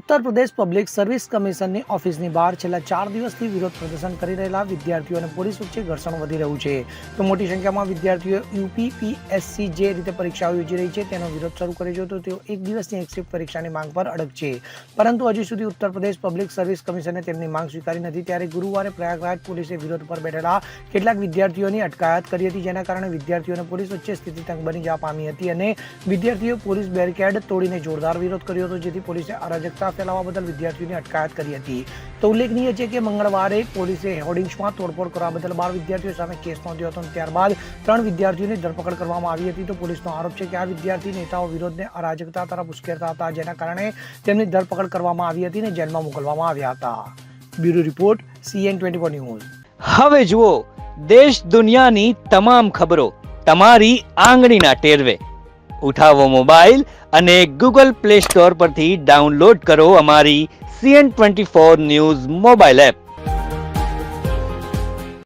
Uttar Pradesh public service કમિશનની ઓફિસની બહાર છેલ્લા 4 દિવસથી વિરોધ પ્રદર્શન કરી રહેલા વિદ્યાર્થીઓ અને પોલીસ વચ્ચે ઘર્ષણ વધી રહ્યું છે. તો મોટી સંખ્યામાં વિદ્યાર્થીઓ યુપીપીએસસી જે રીતે પરીક્ષાઓ યોજી રહી છે તેનો વિરોધ શરૂ કર્યો છે. તો તેઓ એક દિવસની એક શિફ્ટ પરીક્ષાની માંગ પર અડગ છે, પરંતુ હજી સુધી ઉત્તર પ્રદેશ પબ્લિક સર્વિસ કમિશને તેમની માંગ સ્વીકારી નથી. ત્યારે ગુરુવારે પ્રયાગરાજ પોલીસે વિરોધ પર બેઠેલા કેટલાક વિદ્યાર્થીઓની અટકાયત કરી હતી, જેના કારણે વિદ્યાર્થીઓ અને પોલીસ વચ્ચે સ્થિતિ તંગ બની જવા પામી હતી અને વિદ્યાર્થીઓએ પોલીસ બેરિકેડ તોડીને જોરદાર વિરોધ કર્યો હતો, જેથી પોલીસે અરાજકતા ફેલાવવા બદલ વિદ્યાર્થીઓની અટકાયત કરી હતી. તો ઉલ્લેખનીય છે કે મંગળવારે પોલીસે હોર્ડિંગ્સમાં તોડફોડ કરવા બદલ 12 વિદ્યાર્થીઓ સામે કેસ નોંધ્યો હતો અને ત્યારબાદ 3 વિદ્યાર્થીઓની ધરપકડ કરવામાં આવી હતી. તો પોલીસનો આરોપ છે કે આ વિદ્યાર્થી નેતાઓ વિરોધને અરાજકતા તરફ ઉશ્કેરતા હતા, જેના કારણે તેમની ધરપકડ કરવામાં આવી હતી અને જેલમાં મોકલવામાં આવ્યા હતા. Bureau report CN24 news. હવે જુઓ દેશ દુનિયાની તમામ ખબરો તમારી આંગળીના ટેરવે. ઉઠાવો મોબાઈલ અને Google Play Store પરથી ડાઉનલોડ કરો અમારી CN24 ન્યૂઝ મોબાઈલ એપ.